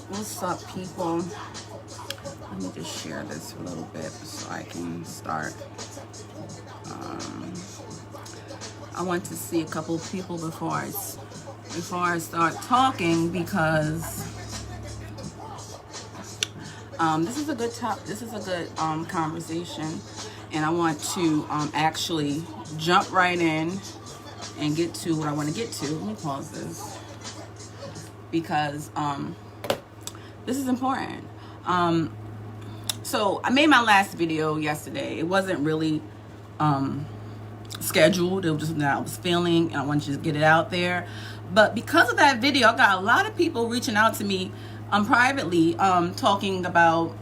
What's up, people? Let me just share this a little bit so I can start. I want to see a couple of people before I start talking, because this is a good conversation, and I want to actually jump right in and get to what I want to get to. Let me pause this, because this is important. So I made my last video yesterday. It wasn't really scheduled. It was just something that I was feeling, and I wanted to just get it out there. But because of that video, I got a lot of people reaching out to me privately, talking about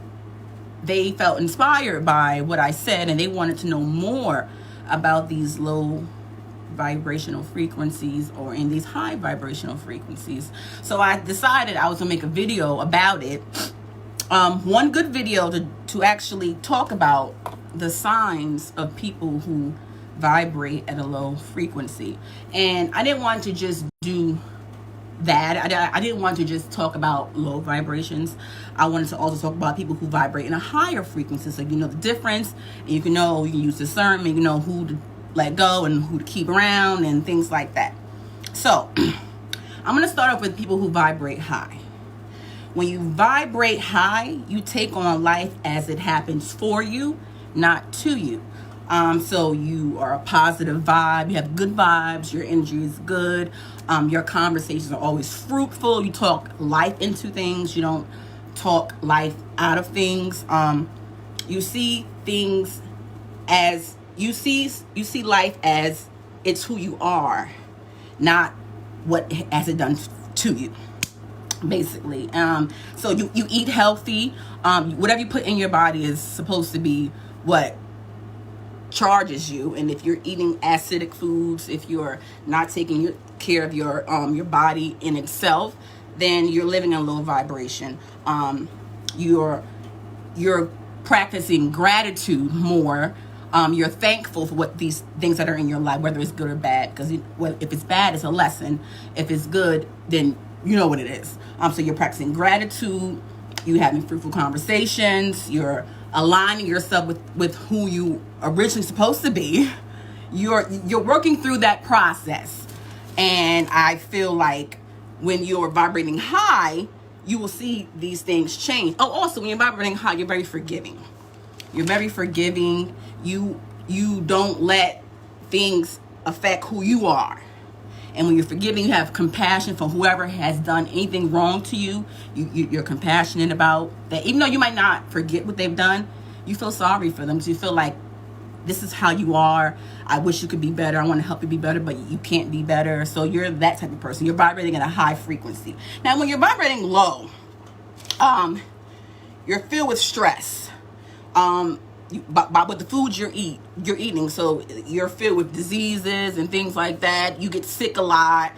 they felt inspired by what I said, and they wanted to know more about these low vibrational frequencies or in these high vibrational frequencies. So I decided I was gonna make a video about it. One good video to actually talk about the signs of people who vibrate at a low frequency. And I didn't want to just do that. I didn't want to just talk about low vibrations. I wanted to also talk about people who vibrate in a higher frequency, so you know the difference, and you can use discernment, you know who to let go and who to keep around and things like that. So I'm going to start off with people who vibrate high. When you vibrate high, you take on life as it happens for you, not to you. So you are a positive vibe. You have good vibes. Your energy is good. Your conversations are always fruitful. You talk life into things. You don't talk life out of things. You see things as you see life as it's who you are, not what has it done to you, basically. So you eat healthy. Whatever you put in your body is supposed to be what charges you. And if you're eating acidic foods, if you're not taking care of your body in itself, then you're living in a low vibration. You're practicing gratitude more. You're thankful for what these things that are in your life, whether it's good or bad, because if it's bad, it's a lesson. If it's good, then you know what it is. So you're practicing gratitude. You're having fruitful conversations. You're aligning yourself with who you originally supposed to be. You're working through that process. And I feel like when you're vibrating high, you will see these things change. Oh, also, when you're vibrating high, you're very forgiving. You're very forgiving. You don't let things affect who you are. And when you're forgiving, you have compassion for whoever has done anything wrong to you. You're compassionate about that. Even though you might not forget what they've done, you feel sorry for them. So you feel like, this is how you are. I wish you could be better. I want to help you be better, but you can't be better. So you're that type of person. You're vibrating at a high frequency. Now, when you're vibrating low, you're filled with stress. With the foods you're eating, so you're filled with diseases and things like that. You get sick a lot.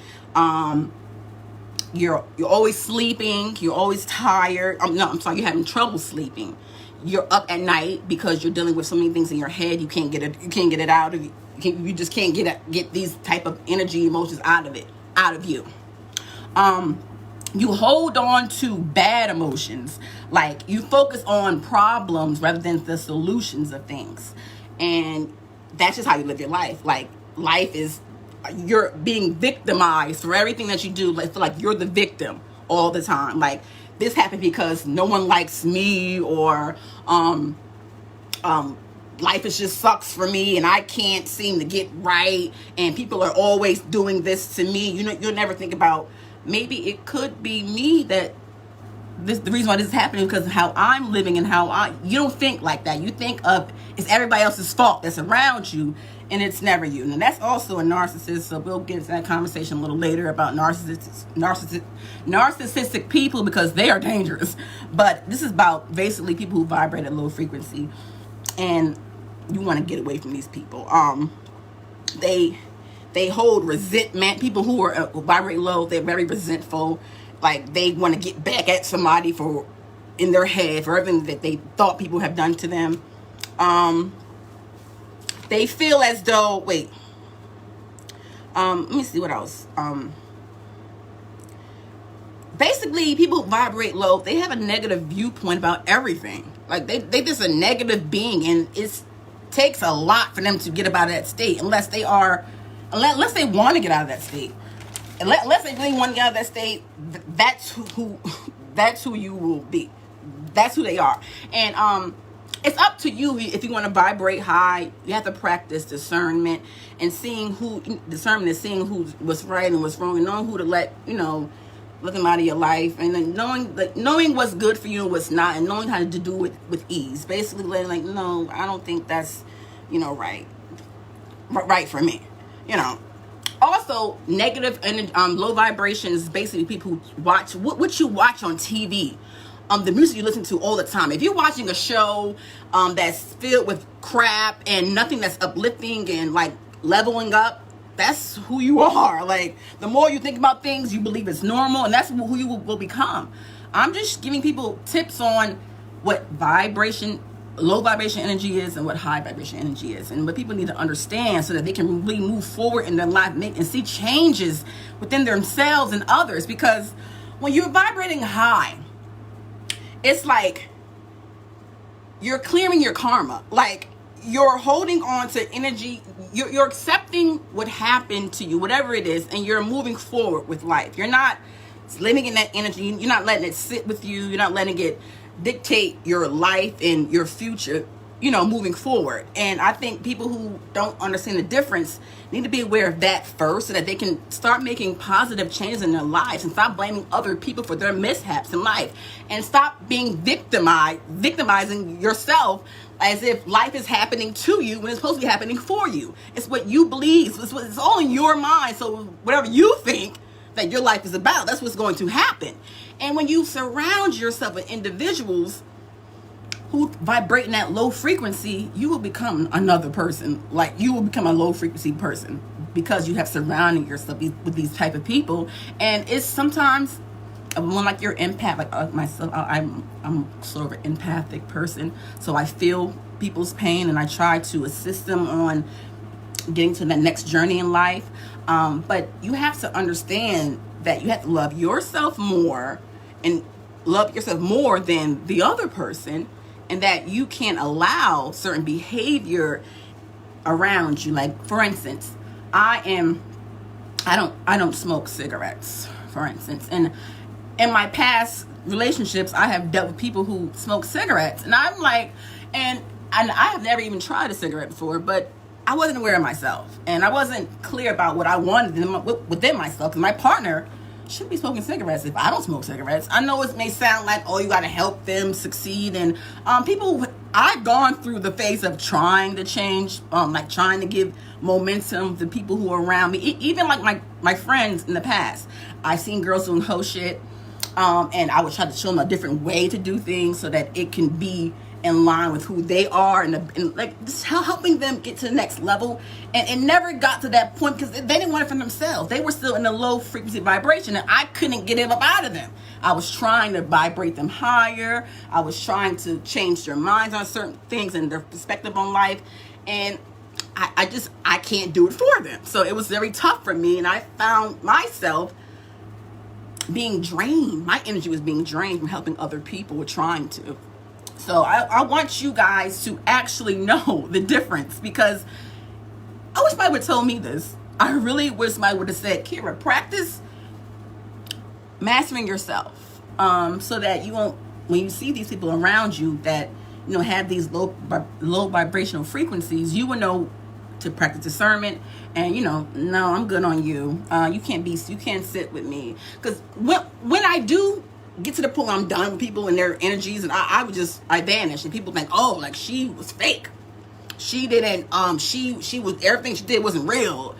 You're always sleeping. You're always tired. You're having trouble sleeping. You're up at night because you're dealing with so many things in your head. You can't get it out of you. You just can't get these type of energy, emotions out of you. You hold on to bad emotions. Like, you focus on problems rather than the solutions of things. And that's just how you live your life. Like, life is, you're being victimized for everything that you do. Like, feel like you're the victim all the time. Like, this happened because no one likes me, or life is just sucks for me and I can't seem to get right, and people are always doing this to me. You'll never think about, maybe it could be me that the reason why this is happening, because of how I'm living and you don't think like that. You think of it's everybody else's fault that's around you, and it's never you. And that's also a narcissist. So we'll get into that conversation a little later about narcissistic people, because they are dangerous. But this is about basically people who vibrate at low frequency, and you want to get away from these people. They hold resentment. People who vibrate low, they're very resentful. Like, they want to get back at somebody in their head for everything that they thought people have done to them. They feel as though, let me see what else. basically people who vibrate low, they have a negative viewpoint about everything. Like they just a negative being, and it takes a lot for them to get out of that state unless they want to get out of that state. Unless they really want to get out of that state, that's who you will be. That's who they are. And it's up to you if you want to vibrate high. You have to practice discernment and seeing what's right and what's wrong, and knowing who to let them out of your life, and then knowing what's good for you and what's not, and knowing how to do it with ease. Basically, letting no, I don't think that's right for me. Also, negative and low vibration is basically people who watch what you watch on TV. The music you listen to all the time. If you're watching a show that's filled with crap and nothing that's uplifting and like leveling up, that's who you are. Like, the more you think about things, you believe it's normal, and that's who you will become. I'm just giving people tips on what low vibration energy is and what high vibration energy is, and what people need to understand so that they can really move forward in their life, and see changes within themselves and others. Because when you're vibrating high, it's like you're clearing your karma. Like, you're holding on to energy. You're accepting what happened to you, whatever it is, and you're moving forward with life. You're not living in that energy. You're not letting it sit with you. You're not letting it dictate your life and your future, moving forward. And I think people who don't understand the difference need to be aware of that first, so that they can start making positive changes in their lives and stop blaming other people for their mishaps in life, and stop being victimizing yourself as if life is happening to you when it's supposed to be happening for you. It's what you believe. It's all in your mind. So whatever you think that your life is about, that's what's going to happen. And when you surround yourself with individuals who vibrate in that low frequency, you will become another person. Like, you will become a low frequency person because you have surrounded yourself with these type of people. And it's sometimes when, like, you're empath, like myself, I'm sort of an empathic person, so I feel people's pain and I try to assist them on getting to that next journey in life. But you have to understand that you have to love yourself more, and love yourself more than the other person, and that you can't allow certain behavior around you. Like, for instance, I don't smoke cigarettes, for instance, and in my past relationships, I have dealt with people who smoke cigarettes, and I'm like, and I have never even tried a cigarette before, but I wasn't aware of myself, and I wasn't clear about what I wanted within myself, because my partner shouldn't be smoking cigarettes if I don't smoke cigarettes. I know it may sound like, oh, you got to help them succeed, and I've gone through the phase of trying to change, like trying to give momentum to people who are around me, even like my friends in the past. I've seen girls doing hoe shit, and I would try to show them a different way to do things so that it can be in line with who they are, and like just helping them get to the next level. And it never got to that point because they didn't want it for themselves. They were still in a low frequency vibration, and I couldn't get it up out of them. I was trying to vibrate them higher. I was trying to change their minds on certain things and their perspective on life, and I can't do it for them. So it was very tough for me, and I found myself being drained. My energy was being drained from helping other people or trying to. So I want you guys to actually know the difference, because I wish somebody would have told me this. I really wish somebody would have said, Kira, practice mastering yourself, so that you won't, when you see these people around you that have these low vibrational frequencies, you will know to practice discernment, and no, I'm good on you. You can't sit with me, because when I do get to the point where I'm done with people and their energies, and I vanish, and people think, oh, like she was fake. She didn't, she was, everything she did wasn't real.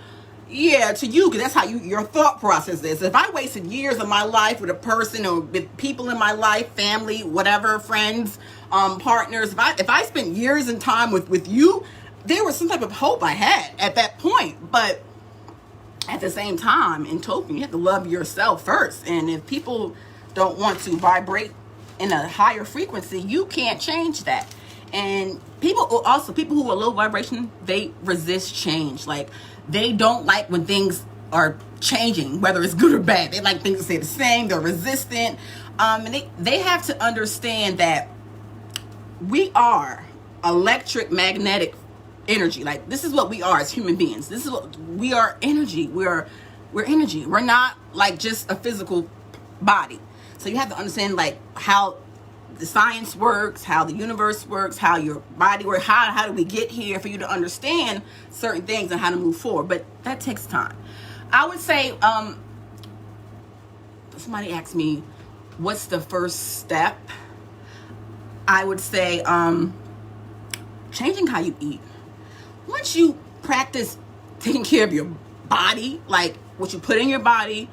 Yeah, to you, because that's how your thought process is. If I wasted years of my life with a person, or with people in my life, family, whatever, friends, partners, if I spent years in time with you, there was some type of hope I had at that point. But at the same time, in token, you have to love yourself first. And if people don't want to vibrate in a higher frequency, you can't change that. And people who are low vibration, they resist change. Like, they don't like when things are changing, whether it's good or bad. They like things to stay the same. They're resistant. And they have to understand that we are electric magnetic energy. Like, this is what we are as human beings. This is what we are. Energy. We're energy. We're not like just a physical body. So you have to understand like how the science works, how the universe works, how your body works, how do we get here, for you to understand certain things and how to move forward. But that takes time. I would say, somebody asked me, what's the first step? I would say, changing how you eat. Once you practice taking care of your body, like what you put in your body,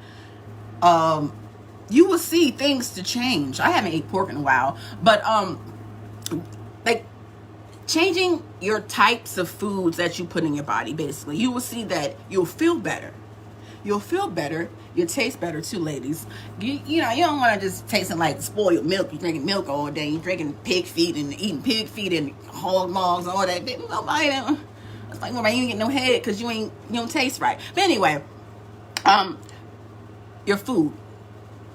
you will see things to change. I haven't ate pork in a while, but like changing your types of foods that you put in your body, basically, you will see that you'll feel better. You'll feel better. You'll taste better too, ladies. You know, you don't want to just tasting like spoiled milk. You're drinking milk all day. You're drinking pig feet and eating pig feet and hog maws and all that. Nobody, it's like, well, you ain't getting no head because you don't taste right. But anyway, your food.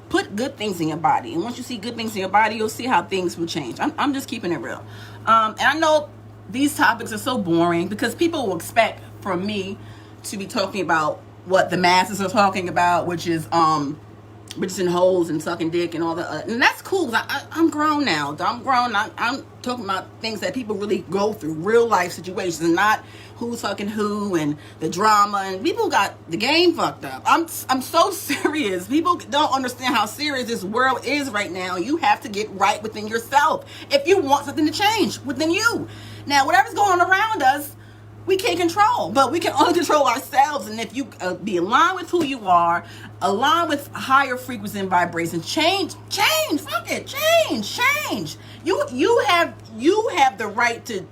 Put good things in your body. And once you see good things in your body, you'll see how things will change. I'm just keeping it real. And I know these topics are so boring because people will expect from me to be talking about what the masses are talking about, which is bitches in holes and sucking dick and all that. And that's cool. I'm grown now. I'm grown. I'm talking about things that people really go through, real life situations, and not who's fucking who and the drama. And people got the game fucked up. I'm so serious. People don't understand how serious this world is right now. You have to get right within yourself if you want something to change within you. Now, whatever's going on around us, we can't control, but we can only control ourselves. And if you be aligned with who you are, aligned with higher frequency and vibration, change, fuck it, change. You have the right to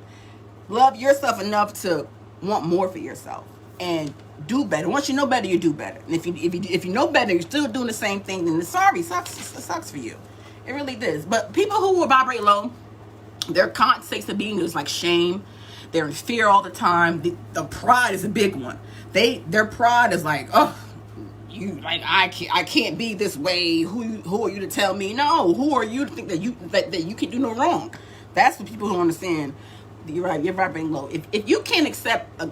love yourself enough to want more for yourself and do better. Once you know better, you do better. And if you know better, you're still doing the same thing, then it sucks for you. It really does. But people who will vibrate low, their constant states of being is like shame. They're in fear all the time. The pride is a big one. Their pride is like, oh, you like I can't be this way. Who are you to tell me? No, who are you to think that you can do no wrong? That's what people don't understand. You're right. You're vibrating low. If you can't accept a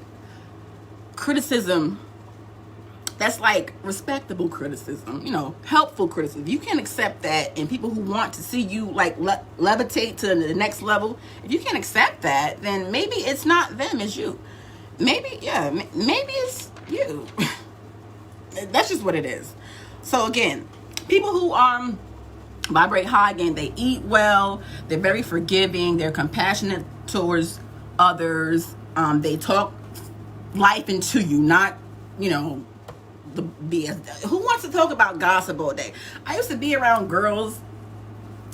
criticism, that's like respectable criticism, helpful criticism. You can't accept that, and people who want to see you like levitate to the next level, if you can't accept that, then maybe it's not them, it's you. Maybe it's you. That's just what it is. So again, people who vibrate high, again, they eat well, they're very forgiving, they're compassionate towards others, they talk life into you, not the BS. Who wants to talk about gossip all day? I used to be around girls.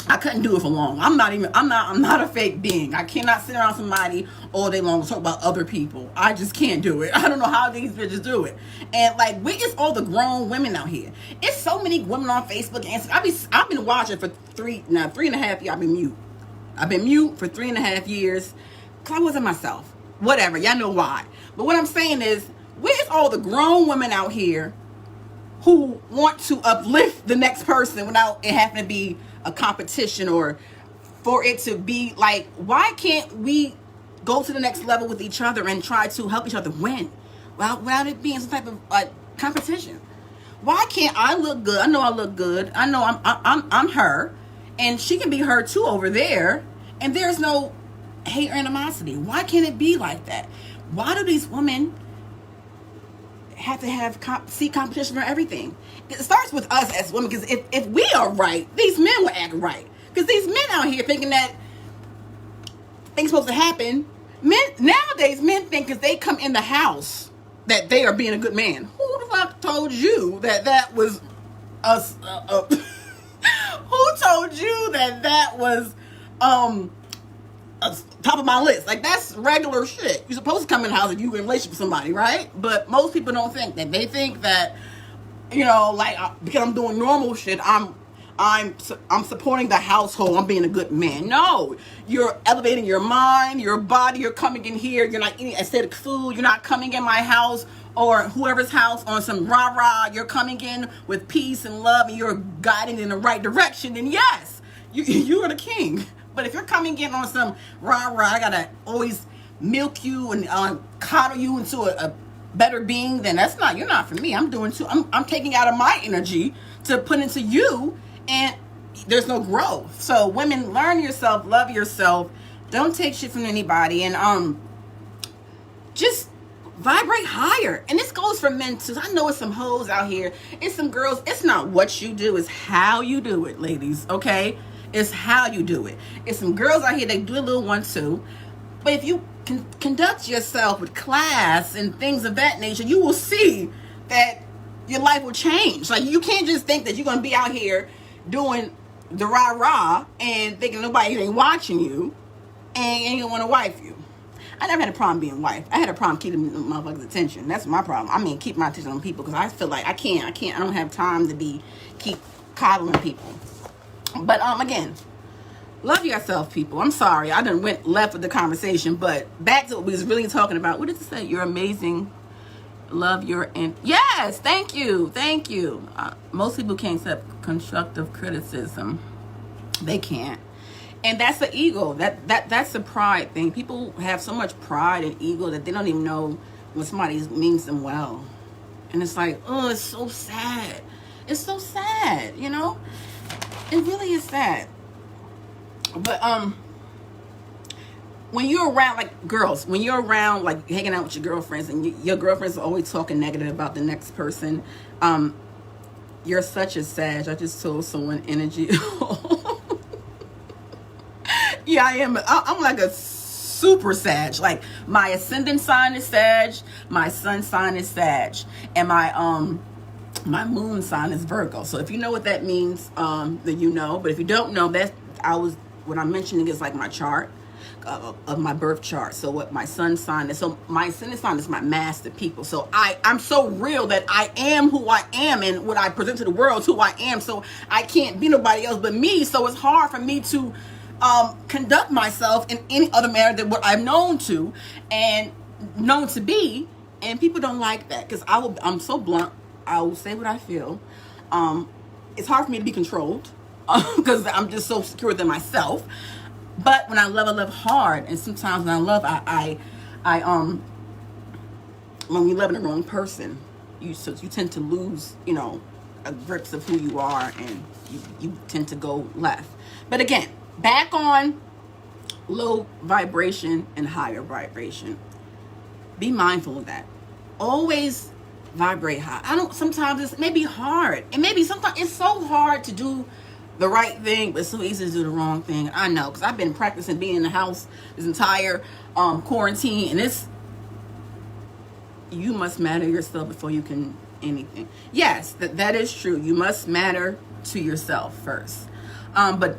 I couldn't do it for long. I'm not a fake being. I cannot sit around somebody all day long and talk about other people. I just can't do it. I don't know how these bitches do it. And like, it's all the grown women out here. It's so many women on Facebook and Instagram. I've been watching for 3.5 years. I've been mute for 3.5 years because I wasn't myself. Whatever. Y'all know why. But what I'm saying is, where's all the grown women out here who want to uplift the next person without it having to be a competition or for it to be like, why can't we go to the next level with each other and try to help each other win without it being some type of competition? Why can't I look good? I know I look good. I know I'm her, and she can be her too over there, and there's no hate or animosity. Why can't it be like that? Why do these women have to see competition for everything? It starts with us as women, because if we are right, these men will act right. Because these men out here thinking that things supposed to happen. Nowadays, men think because they come in the house that they are being a good man. Who the fuck told you that was us? Who told you that was top of my list? Like, that's regular shit. You're supposed to come in the house if you're in a relationship with somebody, right? But most people don't think that. They think that, like, because I'm doing normal shit, I'm I'm supporting the household, I'm being a good man. No, you're elevating your mind, your body. You're coming in here, you're not eating acidic food. You're not coming in my house or whoever's house on some rah-rah. You're coming in with peace and love, and you're guiding in the right direction. And yes, you are the king. But if you're coming in on some rah-rah, I gotta always milk you and coddle you into a better being, then you're not for me. I'm taking out of my energy to put into you, and there's no growth. So women, learn yourself, love yourself, don't take shit from anybody, and just vibrate higher. And this goes for men too. I know it's some hoes out here, it's some girls. It's not what you do, it's how you do it, ladies. Okay, it's how you do it. It's some girls out here, they do a little one too. But if you can conduct yourself with class and things of that nature, you will see that your life will change. Like, you can't just think that you're going to be out here doing the rah-rah and thinking nobody ain't watching you and ain't going to want to wife you. I never had a problem being wife. I had a problem keeping motherfuckers' attention. That's my problem. I mean, keep my attention on people, because I feel like I don't have time to keep coddling people. But again, love yourself, people. I'm sorry, I done went left with the conversation, but back to what we was really talking about. What did it say? You're amazing. Love your yes. Thank you. Most people can't accept constructive criticism. They can't, and that's the ego. That's the pride thing. People have so much pride and ego that they don't even know when somebody means them well, and it's like, oh, it's so sad. It's so sad. You know, it really is sad. But when you're around, like, girls, when you're around, like, hanging out with your girlfriends, and your girlfriends are always talking negative about the next person, you're such a Sag. I just told someone energy. Yeah, I am. I'm like a super Sag. Like, my ascendant sign is Sag, my sun sign is Sag, and my moon sign is Virgo. So if you know what that means, then you know. But if you don't know, what I'm mentioning is like my chart of my birth chart. So what my sun sign is. So my ascendant sign is my master people. So I'm so real that I am who I am, and what I present to the world is who I am. So I can't be nobody else but me. So it's hard for me to conduct myself in any other manner than what I'm known to and known to be. And people don't like that, because I'm so blunt. I will say what I feel. It's hard for me to be controlled, because I'm just so secure within myself. But when I love hard, and sometimes when I love, when we love the wrong person, you tend to lose, a grips of who you are, and you tend to go left. But again, back on low vibration and higher vibration. Be mindful of that. Always vibrate high. Sometimes it's maybe hard. And maybe sometimes it's so hard to do the right thing, but it's so easy to do the wrong thing. I know, because I've been practicing being in the house this entire quarantine, and you must matter yourself before you can anything. Yes, that is true. You must matter to yourself first. But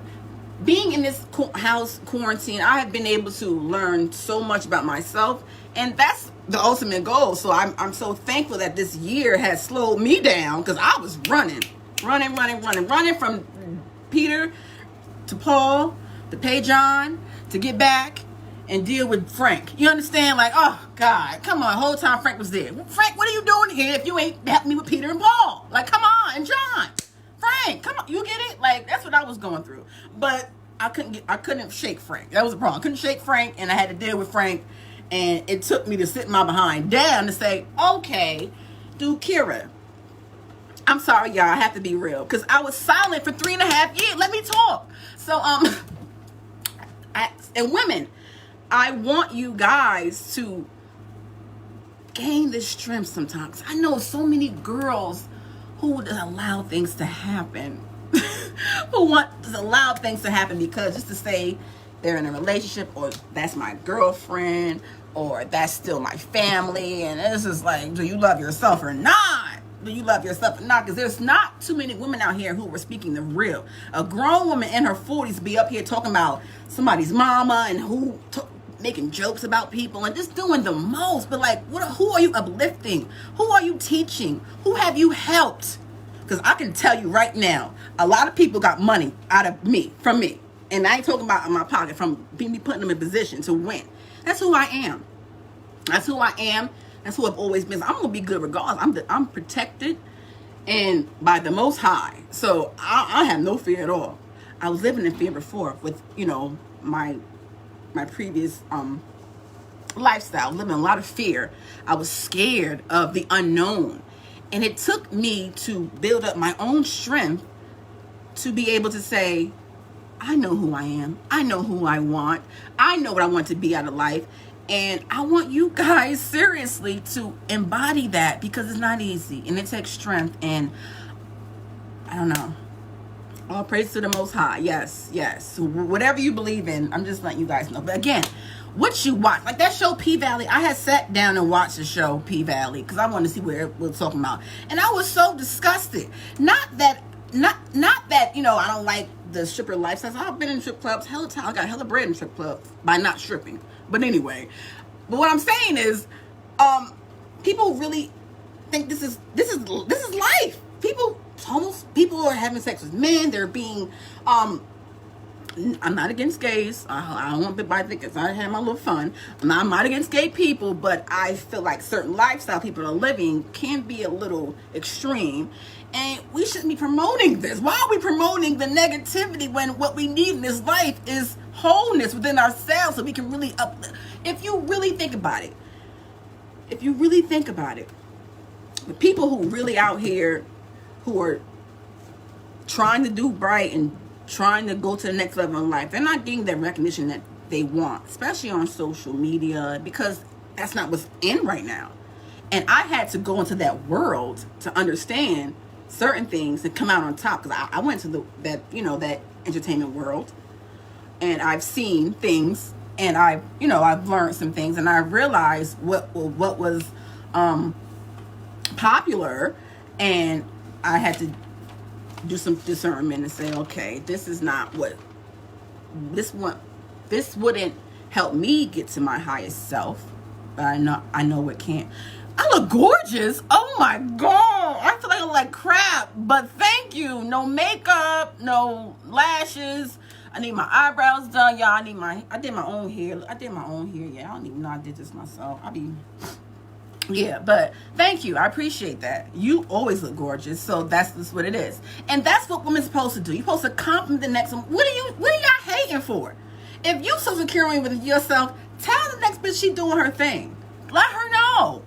being in this house quarantine, I have been able to learn so much about myself, and that's the ultimate goal. So I'm so thankful that this year has slowed me down, because I was running from Peter to Paul to pay John to get back and deal with Frank. You understand? Like, oh God, come on. The whole time Frank was there. Frank, what are you doing here if you ain't helping me with Peter and Paul? Like, come on. And John, Frank, come on. You get it? Like, that's what I was going through. But I couldn't shake Frank. That was the problem. I couldn't shake Frank, and I had to deal with Frank. And it took me to sit my behind down to say, okay, do Kira. I'm sorry, y'all. I have to be real, because I was silent for 3.5 years. Let me talk. So, and women, I want you guys to gain the strength sometimes. I know so many girls who would allow things to happen, who want to allow things to happen because just to say they're in a relationship, or that's my girlfriend, or that's still my family. And it's just like, do you love yourself or not? Do you love yourself or not? Because there's not too many women out here who were speaking the real. A grown woman in her 40s be up here talking about somebody's mama and making jokes about people and just doing the most. But like, who are you uplifting? Who are you teaching? Who have you helped? Because I can tell you right now, a lot of people got money out of me, from me. And I ain't talking about in my pocket, from me putting them in position to win. That's who I am. That's who I am. That's who I've always been. I'm going to be good regardless. I'm protected and by the Most High. So I have no fear at all. I was living in fear before with, my previous lifestyle, living a lot of fear. I was scared of the unknown. And it took me to build up my own strength to be able to say, I know who I am. I know who I want. I know what I want to be out of life. And I want you guys seriously to embody that, because it's not easy and it takes strength. And I don't know. All praise to the Most High. Yes, yes. Whatever you believe in, I'm just letting you guys know. But again, what you watch, like that show P-Valley, I had sat down and watched the show P-Valley because I wanted to see what it was talking about. And I was so disgusted. Not that, I don't like the stripper lifestyle. I've been in strip clubs hella time. I got hella bread in strip clubs by not stripping. But anyway, but what I'm saying is, people really think this is life. People are having sex with men. They're being, I'm not against gays. I don't want everybody to think I have my little fun. I'm not against gay people, but I feel like certain lifestyle people are living can be a little extreme. And we shouldn't be promoting this. Why are we promoting the negativity when what we need in this life is wholeness within ourselves, so we can really uplift? If you really think about it, the people who really out here who are trying to do right and trying to go to the next level in life, they're not getting that recognition that they want, especially on social media, because that's not what's in right now. And I had to go into that world to understand certain things and come out on top, because I went to that entertainment world, and I've seen things, and I've learned some things, and I realized what was popular, and I had to do some discernment and say, okay, this is not what this wouldn't help me get to my highest self, but I know it can't. I look gorgeous. Oh my God. I feel like I look like crap, but thank you. No makeup, no lashes. I need my eyebrows done, y'all. I did my own hair. Yeah, I don't even know I did this myself. Yeah, but thank you. I appreciate that. You always look gorgeous, so that's just what it is. And that's what women's supposed to do. You're supposed to compliment the next one. What are y'all hating for? If you so secure with yourself, tell the next bitch she doing her thing. Let her know.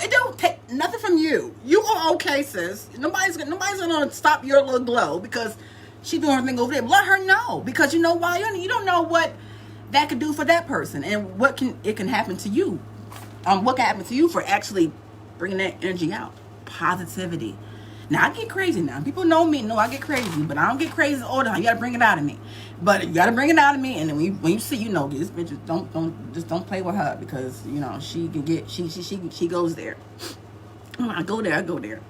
It don't take nothing from you. You are okay, sis. Nobody's gonna stop your little glow because she doing her thing over there. Let her know, because you know why? You don't know what that could do for that person, and what can happen to you. What can happen to you for actually bringing that energy out? Positivity. Now, I get crazy now. People know me, know I get crazy, but I don't get crazy all the time. You gotta bring it out of me. But you gotta bring it out of me, and then when you see, this bitch, don't play with her, because she can get she goes there. I go there.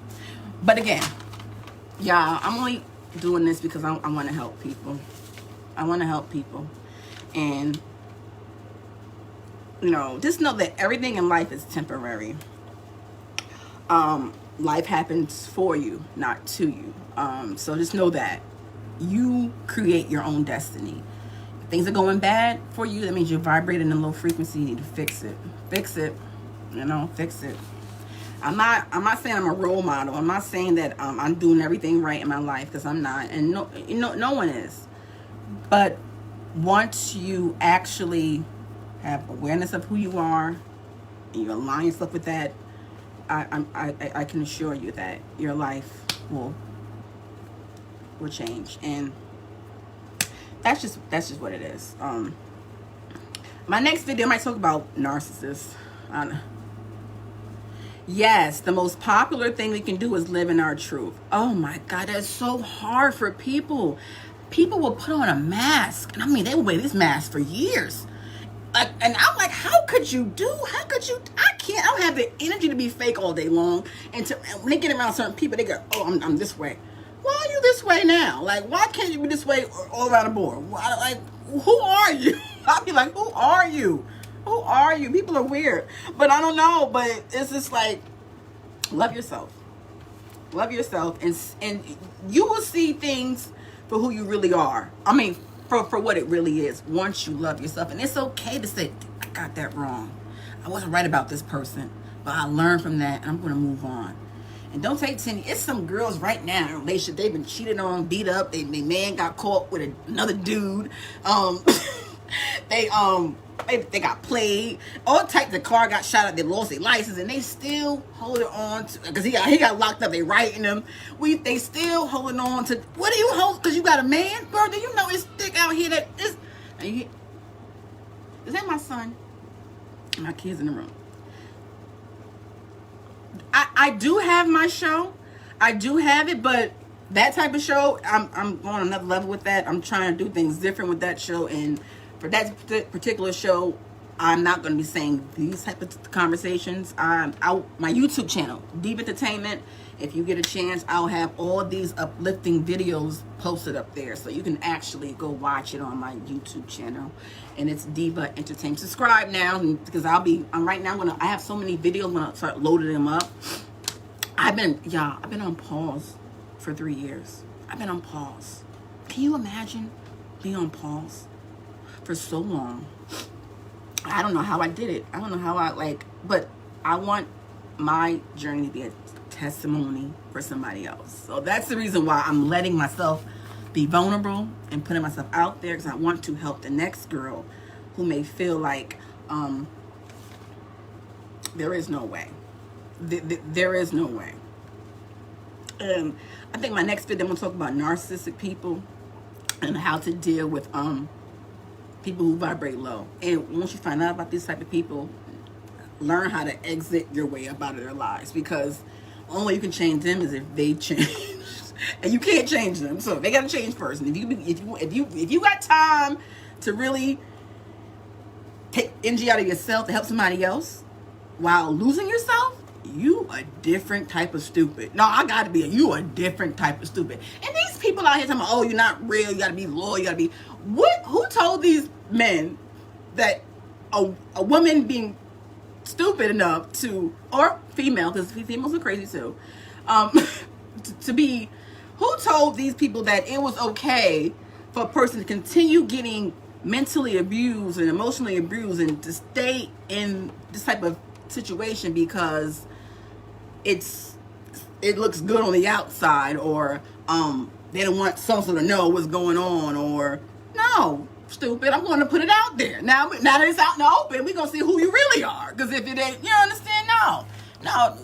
But again, y'all, I'm only doing this because I want to help people. And just know that everything in life is temporary. Life happens for you, not to you. So just know that you create your own destiny. If things are going bad for you, that means you're vibrating in a low frequency. You need to fix it. Fix it. I'm not saying I'm a role model. I'm not saying that I'm doing everything right in my life, because I'm not, and no one is. But once you actually have awareness of who you are, and you align yourself with that, I can assure you that your life will change. And that's just what it is. My next video I might talk about narcissists. Yes, the most popular thing we can do is live in our truth. Oh my God, that's so hard for people. People will put on a mask, and they will wear this mask for years. And I'm like, how could you? I can't. I don't have the energy to be fake all day long. And when they get around certain people, they go, oh, I'm this way. Why are you this way now? Like, why can't you be this way all around the board? Who are you? I'll be like, who are you? Who are you? People are weird. But I don't know. But it's just like, love yourself. Love yourself, and you will see things for who you really are. I mean, for what it really is. Once you love yourself, and it's okay to say, I got that wrong. I wasn't right about this person, but I learned from that, and I'm going to move on. And don't take it's some girls right now in a relationship, they've been cheated on, beat up, they man got caught with another dude, they got played, all types of car got shot up, they lost their license, and they still holding on to, because he got locked up, they writing him, they still holding on to, what do you hold, because you got a man, bro, do you know it's thick out here that is that my son? My kids in the room. I do have my show. I do have it, but that type of show, I'm going another level with that. I'm trying to do things different with that show. And for that particular show, I'm not going to be saying these type of conversations. My YouTube channel, Deevah Entertainment, if you get a chance, I'll have all these uplifting videos posted up there. So you can actually go watch it on my YouTube channel. And it's Deevah Entertainment. Subscribe now, because I have so many videos when I start loading them up. I've been on pause for 3 years. I've been on pause. Can you imagine being on pause for so long? I don't know how I did it. I don't know how but I want my journey to be a testimony for somebody else. So that's the reason why I'm letting myself be vulnerable and putting myself out there, because I want to help the next girl who may feel like there is no way. There is no way. I think my next video, I'm going to talk about narcissistic people and how to deal with people who vibrate low. And once you find out about these type of people, learn how to exit your way up out of their lives, because the only way you can change them is if they change. And you can't change them, so they gotta change first. And if you got time to really take energy out of yourself to help somebody else while losing yourself, you a different type of stupid. No, you a different type of stupid. And these people out here talking about, oh, you're not real, you gotta be loyal, you gotta be who told these men that a woman being stupid enough to, or female, because females are crazy too, to be, who told these people that it was okay for a person to continue getting mentally abused and emotionally abused and to stay in this type of situation because it looks good on the outside, or they don't want someone to know what's going on, or no, stupid, I'm going to put it out there. Now that it's out in the open, we're going to see who you really are. Because if it ain't, you understand? No.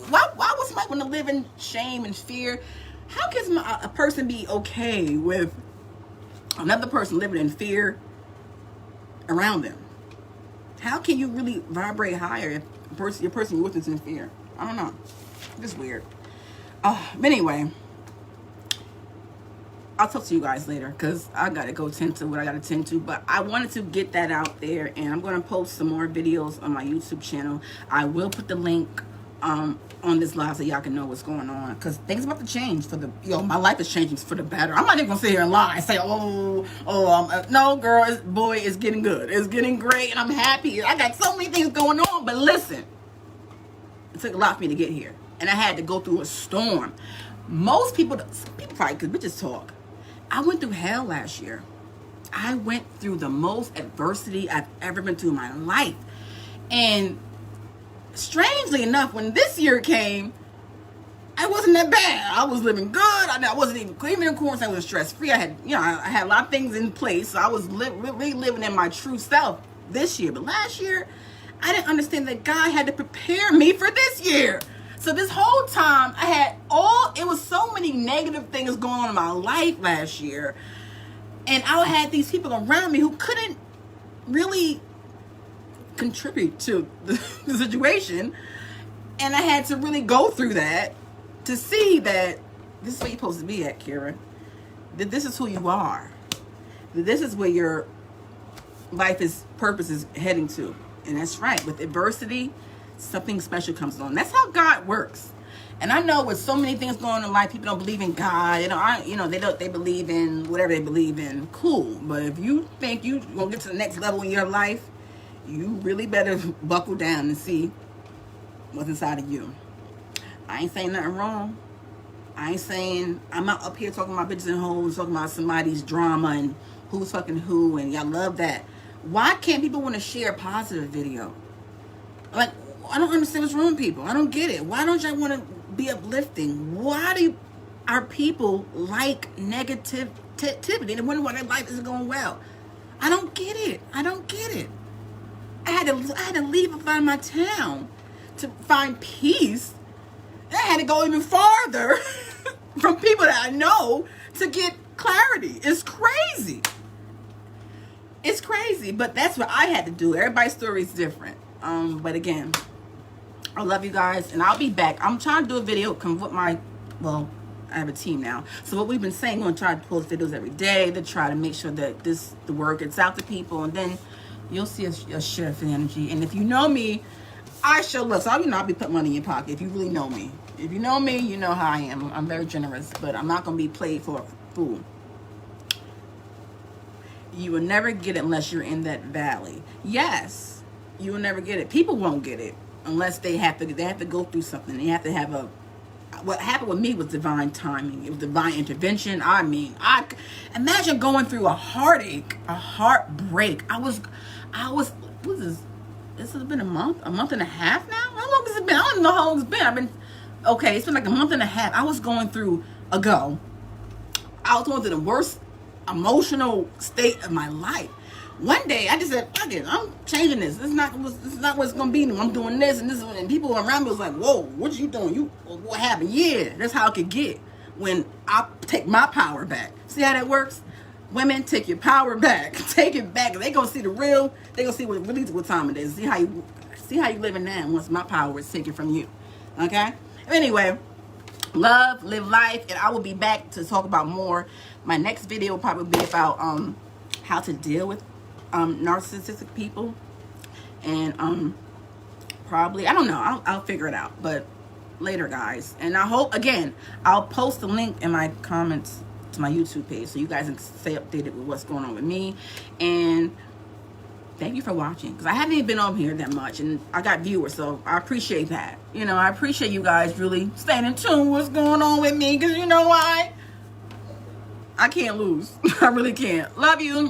Why would somebody want to live in shame and fear? How can a person be okay with another person living in fear around them? How can you really vibrate higher if your person you're with is in fear? I don't know. It's weird. But anyway, I'll talk to you guys later, because I got to go tend to what I got to tend to. But I wanted to get that out there, and I'm going to post some more videos on my YouTube channel. I will put the link on this live so y'all can know what's going on, because things about to change for the, my life is changing for the better. I'm not even gonna sit here and lie and say, no, girl, boy, it's getting good, it's getting great, and I'm happy. I got so many things going on. But listen, it took a lot for me to get here, and I had to go through a storm. Most people probably, because bitches talk, I went through hell last year. I went through the most adversity I've ever been through in my life. And strangely enough, when this year came, I wasn't that bad. I was living good. I wasn't even in quarantine. I was stress free. I had, I had a lot of things in place. So I was really living in my true self this year. But last year, I didn't understand that God had to prepare me for this year. So this whole time, it was so many negative things going on in my life last year. And I had these people around me who couldn't really contribute to the situation. And I had to really go through that to see that this is where you're supposed to be at, Kira. That this is who you are. That this is where your purpose is heading to. And that's right. With adversity, something special comes along. That's how God works. And I know with so many things going on in life, people don't believe in God. They believe in whatever they believe in. Cool. But if you think you're going to get to the next level in your life, you really better buckle down and see what's inside of you. I ain't saying nothing wrong. I ain't saying, I'm not up here talking about bitches and hoes, talking about somebody's drama and who's fucking who, and y'all love that. Why can't people want to share a positive video? Like, I don't understand what's wrong with people. I don't get it. Why don't y'all want to be uplifting? Why do our people like negativity and wonder why their life isn't going well? I don't get it. I don't get it. I had to leave and find my town to find peace. I had to go even farther from people that I know to get clarity. It's crazy. It's crazy, but that's what I had to do. Everybody's story is different. But again, I love you guys, and I'll be back. I'm trying to do a video with my, well, I have a team now. So what we've been saying, we're going to try to post videos every day to try to make sure that the word gets out to people, and then you'll see a shift in energy. And if you know me, I show love. So I'll be putting money in your pocket if you really know me. If you know me, you know how I am. I'm very generous, but I'm not going to be played for a fool. You will never get it unless you're in that valley. Yes, you will never get it. People won't get it unless they have to go through something. They have to have what happened with me was divine timing. It was divine intervention. I mean, imagine going through a heartache, a heartbreak. I was, what is this? This has been a month and a half now? How long has it been? I don't even know how long it's been. It's been like a month and a half. I was going through I was going through the worst emotional state of my life. One day I just said, fuck it, I'm changing this. This is not what's gonna be. I'm doing this and this, and people around me was like, whoa, what you doing? What happened? Yeah, that's how it could get when I take my power back. See how that works? Women, take your power back. Take it back. They gonna see the real. They gonna see what time it is. See how you living now once my power is taken from you. Okay? Anyway, love, live life, and I will be back to talk about more. My next video will probably be about how to deal with narcissistic people, and probably, I don't know, I'll figure it out, but later, guys. And I hope, again, I'll post the link in my comments to my YouTube page so you guys can stay updated with what's going on with me. And thank you for watching, because I haven't even been on here that much, and I got viewers, so I appreciate that. You know, I appreciate you guys really staying in tune with what's going on with me, because you know why? I can't lose. I really can't. Love you.